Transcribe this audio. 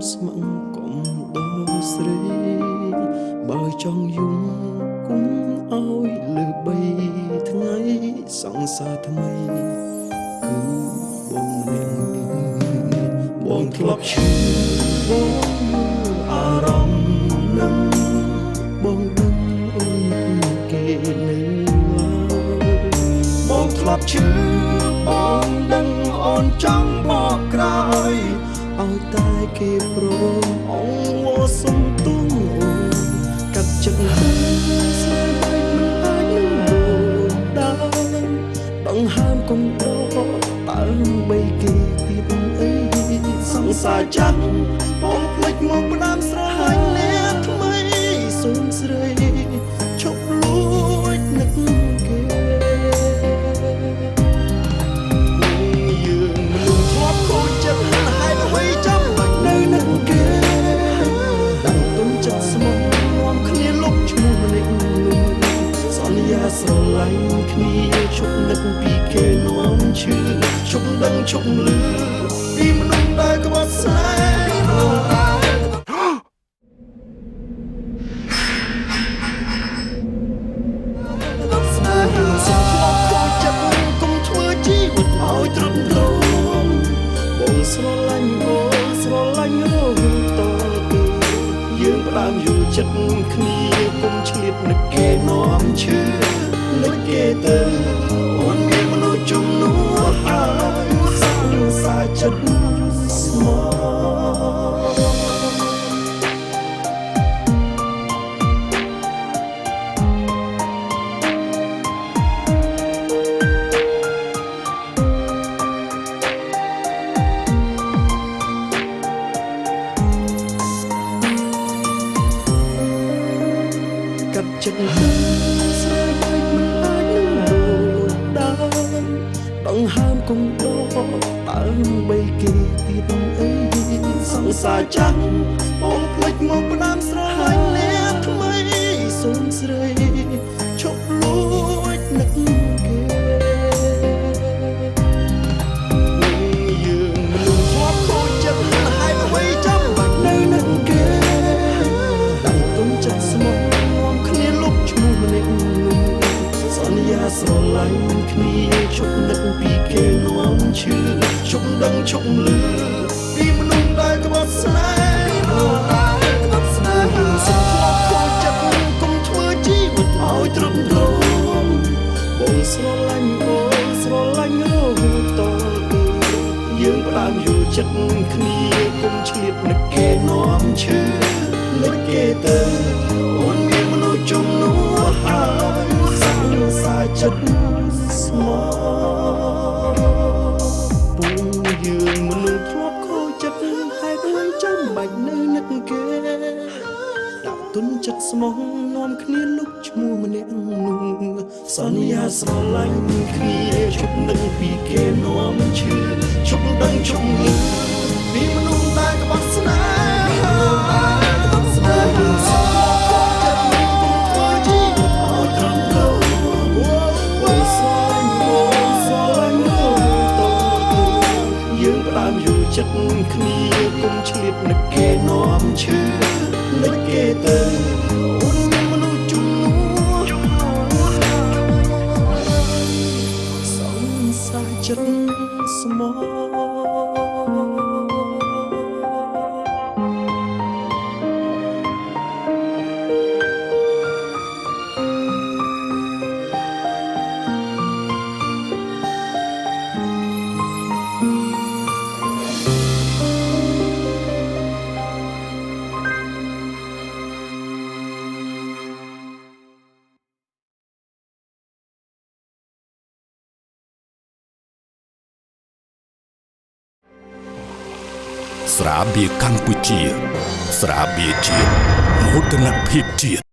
ស្មឹងកុំដល់ស្រីបើចង់យំគុំឲ្យលើ3ថ្ងៃសង្សារថ្មីគឺបងម្នាក់បងធ្លាប់ឈឺបងអារម្មណ៍នឹងបងដឹងអូនគេនៅឡើយបងធ្លាប់ឈឺបងដឹងអូនចង់បកក្រោយឲ្យតែគេព្រមអងវសុំទុំកាត់ចិត្តស្នេហ៍មិនអាចនឹងដើរដង្ហើមកុំដកតើបីគេទៀតអីសង្សារចាំបងភ្លេចមកផ្ដាំស្រឡាញ់អ្នកថ្មីសូមស្រីឈប់លួចនឹកគេយើងមនុស្សធ្លាប់ខូចចិត្តហើយអ្វីចាំបាច់នៅនឹកគេដាក់ទុំចិត្តស្មោះនាំគ្នាលុបឈ្មោះម្នាក់សន្យាស្រឡាញ់គ្នាឈប់នឹកពីគេនាំឈឺឈប់ដឹងឈប់លឺពីមនុស្សដែលក្បត់ស្នេហ៍ឲ្យទ្រុឌទ្រង់បងស្រឡាញ់បងស្រឡាញ់រហូតតទៅយើងផ្ដើមយល់ចិត្តគ្នាកុំឆ្លៀតនឹកគេនាំឈឺនឹកគេទៅអូនមានមនុស្សជំនួសហើយសង្សារចិត្តស្មោះចិត្តស្នេហ៍មិនអាចនឹងដើរដង្ហើមគុំដកតើបីគេទៀតអីសង្សារចាំបងភ្លេចមកផ្ដាំស្រឡាញ់អ្នកថ្មីសូមស្រីឈប់លួចនឹកគេយើងមនុស្សធ្លាប់ខូចចិត្តហើយអ្វីចាំបាច់នៅនឹកគេដាក់ទុំចិត្តស្មោះសន្យាស្រឡាញ់គ្នាឈប់នឹកពីគេនាំឈឺឈប់ដឹងឈប់លឺពីមនុស្សដែលក្បត់ស្នេហ៍សូមធ្លាប់ខូចចិត្តកុំធ្វើជីវិតឲ្យទ្រុឌទ្រង់បងស្រឡាញ់បងស្រឡាញ់រហូតតទៅយើងផ្ដើមយល់ចិត្តគ្នាកុំឆ្លៀតនឹកគេនាំឈឺនឹកគេទៅអូនមានមនុស្សជំនួសហើយសារចិត្តស្មោះពូយើងមនុស្សធ្លាប់ខូចចិត្តហើយដូចចាំបាច់នៅនឹកគេដាក់ទុនចិត្តស្មោះនាំគ្នាលុបឈ្មោះម្នាក់នោះសន្យាស្រឡាញ់គ្នាឈប់នឹកពីគេនាំឈឺឈប់ដឹងឈប់លឺពីមនុស្សដែលក្បត់ស្នេហ៍ចិត្តគ្នាកុំឆ្លៀតនឹកគេនាំឈឺនឹកគេទៅអូនមានមនុស្សជំនួសសង្សារចិត្តស្មោះស្រាបៀរកម្ពុជាស្រាបៀរជាតិមោទនភាពជាតិ